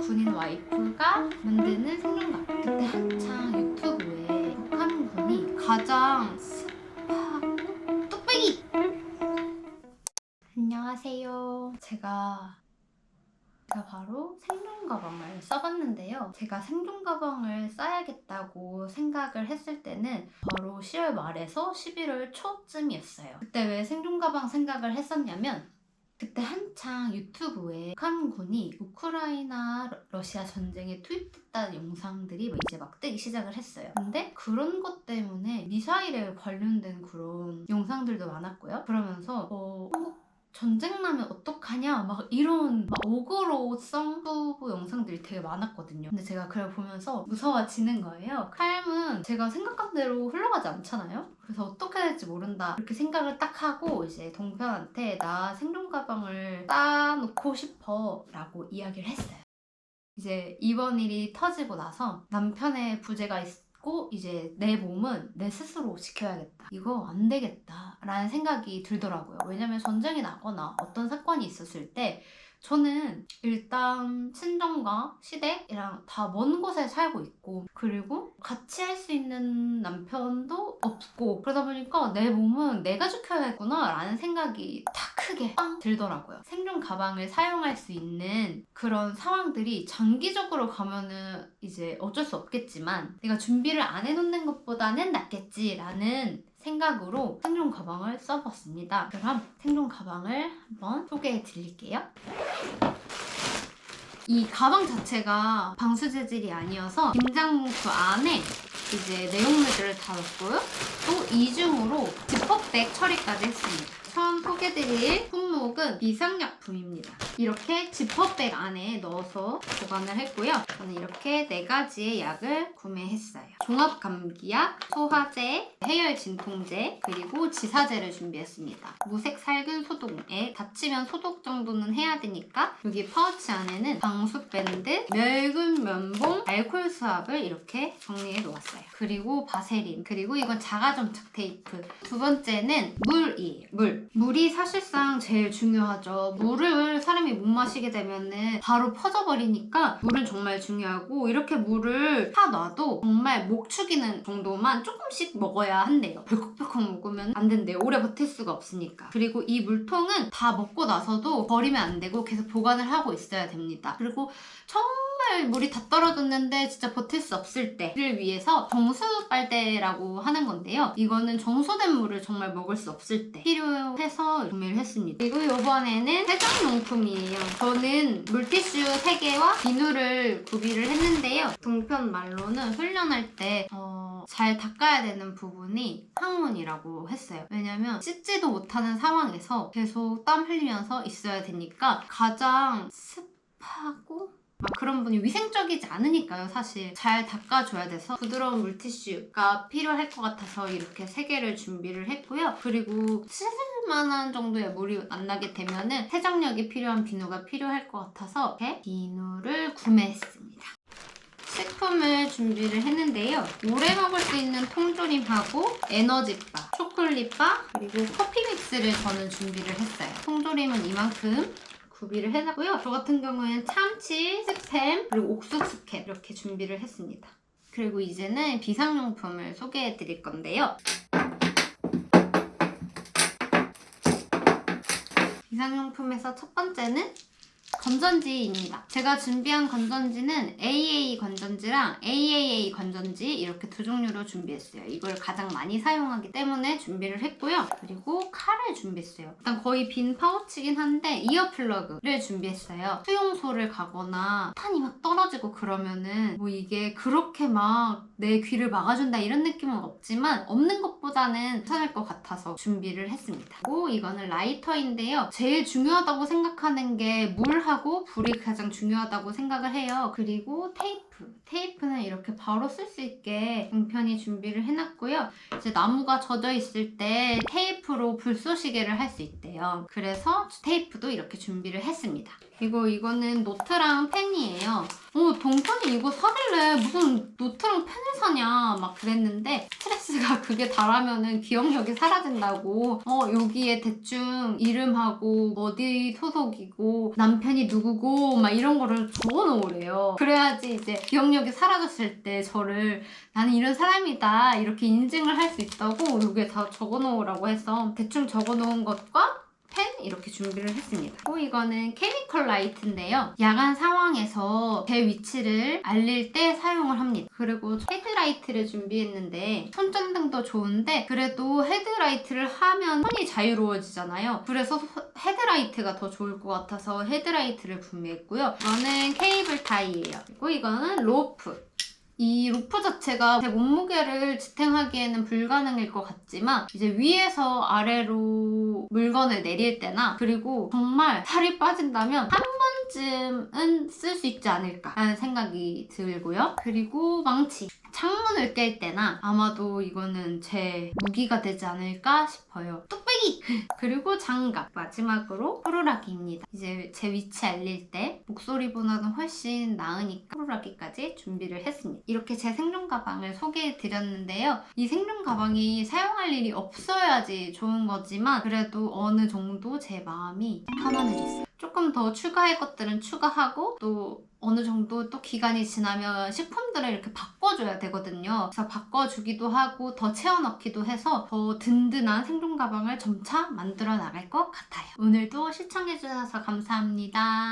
군인 와이프가 만드는 생존가방. 그때 한창 유튜브에 북한 군이 가장 습하고 뚝배기! 안녕하세요. 제가 바로 생존 가방을 써봤는데요. 제가 생존 가방을 써야겠다고 생각을 했을 때는 바로 10월 말에서 11월 초쯤이었어요. 그때 왜 생존 가방 생각을 했었냐면 그때 한창 유튜브에 북한군이 우크라이나 러시아 전쟁에 투입됐다는 영상들이 이제 막 뜨기 시작을 했어요. 근데 그런 것 때문에 미사일에 관련된 그런 영상들도 많았고요. 그러면서 한국 전쟁 나면 어떡하냐 막 이런 어그로성 후보 영상들이 되게 많았거든요. 근데 제가 그걸 보면서 무서워지는 거예요. 삶은 제가 생각한 대로 흘러가지 않잖아요. 그래서 어떻게 해야 될지 모른다 이렇게 생각을 딱 하고 이제 동편한테 나 생존 가방을 싸놓고 싶어 라고 이야기를 했어요. 이제 이번 일이 터지고 나서 남편의 부재가 있고 이제 내 몸은 내 스스로 지켜야겠다. 이거 안 되겠다 라는 생각이 들더라고요. 왜냐면 전쟁이 나거나 어떤 사건이 있었을 때 저는 일단 친정과 시댁이랑 다 먼 곳에 살고 있고 그리고 같이 할 수 있는 남편도 없고 그러다 보니까 내 몸은 내가 지켜야겠구나 라는 생각이 다 크게 빵 들더라고요. 생존 가방을 사용할 수 있는 그런 상황들이 장기적으로 가면은 이제 어쩔 수 없겠지만 내가 준비를 안 해놓는 것보다는 낫겠지라는 생각으로 생존 가방을 써봤습니다. 그럼 생존 가방을 한번 소개해 드릴게요. 이 가방 자체가 방수 재질이 아니어서 김장봉투 안에 이제 내용물들을 다 넣었고요. 또 이중으로 지퍼백 처리까지 했습니다. 처음 소개드릴 품목은 비상약품입니다. 이렇게 지퍼백 안에 넣어서 보관을 했고요. 저는 이렇게 4가지의 약을 구매했어요. 종합감기약, 소화제, 해열 진통제, 그리고 지사제를 준비했습니다. 무색 살균 소독에 다치면 소독 정도는 해야 되니까 여기 파우치 안에는 방수밴드, 멸균 면봉, 알코올 수압을 이렇게 정리해 놓았어요. 그리고 바세린, 그리고 이건 자가점착 테이프. 두 번째는 물이에요. 물이 사실상 제일 중요하죠. 물을 사람이 못 마시게 되면은 바로 퍼져버리니까 물은 정말 중요하고 이렇게 물을 타 놔도 정말 목 축이는 정도만 조금씩 먹어야 한대요. 벌컥벌컥 먹으면 안 된대요. 오래 버틸 수가 없으니까. 그리고 이 물통은 다 먹고 나서도 버리면 안 되고 계속 보관을 하고 있어야 됩니다. 그리고 정말 물이 다 떨어졌는데 진짜 버틸 수 없을 때를 위해서 정수 빨대라고 하는 건데요. 이거는 정수된 물을 정말 먹을 수 없을 때 필요해서 구매를 했습니다. 그리고 이번에는 세정용품이에요. 저는 물티슈 3개와 비누를 구비를 했는데요. 동편 말로는 훈련할 때 잘 닦아야 되는 부분이 항문이라고 했어요. 왜냐면 씻지도 못하는 상황에서 계속 땀 흘리면서 있어야 되니까 가장 습하고 그런 분이 위생적이지 않으니까요. 사실 잘 닦아줘야 돼서 부드러운 물티슈가 필요할 것 같아서 이렇게 3개를 준비를 했고요. 그리고 씻을만한 정도의 물이 안 나게 되면은 세정력이 필요한 비누가 필요할 것 같아서 이렇게 비누를 구매했습니다. 식품을 준비를 했는데요. 오래 먹을 수 있는 통조림하고 에너지바, 초콜릿바, 그리고 커피 믹스를 저는 준비를 했어요. 통조림은 이만큼 구비를 해놨고요. 저 같은 경우에는 참치, 스팸, 그리고 옥수수 캔 이렇게 준비를 했습니다. 그리고 이제는 비상용품을 소개해 드릴 건데요. 비상용품에서 첫 번째는 건전지입니다. 제가 준비한 건전지는 AA 건전지랑 AAA 건전지 이렇게 2종류로 준비했어요. 이걸 가장 많이 사용하기 때문에 준비를 했고요. 그리고 칼을 준비했어요. 일단 거의 빈 파우치긴 한데 이어플러그를 준비했어요. 수용소를 가거나 탄이 막 떨어지고 그러면은 이게 그렇게 막 내 귀를 막아준다 이런 느낌은 없지만 없는 것보다는 괜찮을 것 같아서 준비를 했습니다. 그리고 이거는 라이터인데요. 제일 중요하다고 생각하는 게 물하고 불이 가장 중요하다고 생각을 해요. 그리고 테이프는 이렇게 바로 쓸 수 있게 동편이 준비를 해놨고요. 이제 나무가 젖어 있을 때 테이프로 불쏘시개를 할 수 있대요. 그래서 테이프도 이렇게 준비를 했습니다. 이거는 노트랑 펜이에요. 동편이 이거 사길래 무슨 노트랑 펜을 사냐 막 그랬는데 스트레스가 그게 달하면은 기억력이 사라진다고 여기에 대충 이름하고 어디 소속이고 남편이 누구고 막 이런 거를 적어놓으래요. 그래야지 이제 기억력이 사라졌을 때 저를 나는 이런 사람이다 이렇게 인증을 할 수 있다고 여기에 다 적어놓으라고 해서 대충 적어놓은 것과 펜 이렇게 준비를 했습니다. 그리고 이거는 케미컬 라이트인데요. 야간 상황에서 제 위치를 알릴 때 사용을 합니다. 그리고 헤드라이트를 준비했는데 손전등도 좋은데 그래도 헤드라이트를 하면 손이 자유로워지잖아요. 그래서 헤드라이트가 더 좋을 것 같아서 헤드라이트를 구매했고요. 이거는 케이블 타이예요. 그리고 이거는 로프. 이 로프 자체가 제 몸무게를 지탱하기에는 불가능일 것 같지만 이제 위에서 아래로 물건을 내릴 때나 그리고 정말 살이 빠진다면 한 번쯤은 쓸 수 있지 않을까라는 생각이 들고요. 그리고 망치. 창문을 깰 때나 아마도 이거는 제 무기가 되지 않을까 싶어요. 뚝배기! 그리고 장갑. 마지막으로 호루라기입니다. 이제 제 위치 알릴 때 목소리보다는 훨씬 나으니까 호루라기까지 준비를 했습니다. 이렇게 제 생존 가방을 소개해드렸는데요. 이 생존 가방이 사용할 일이 없어야지 좋은 거지만 그래도 어느 정도 제 마음이 편안해졌어요. 조금 더 추가할 것들은 추가하고 또 어느 정도 또 기간이 지나면 식품들을 이렇게 바꿔줘야 되거든요. 그래서 바꿔주기도 하고 더 채워넣기도 해서 더 든든한 생존 가방을 점차 만들어 나갈 것 같아요. 오늘도 시청해주셔서 감사합니다.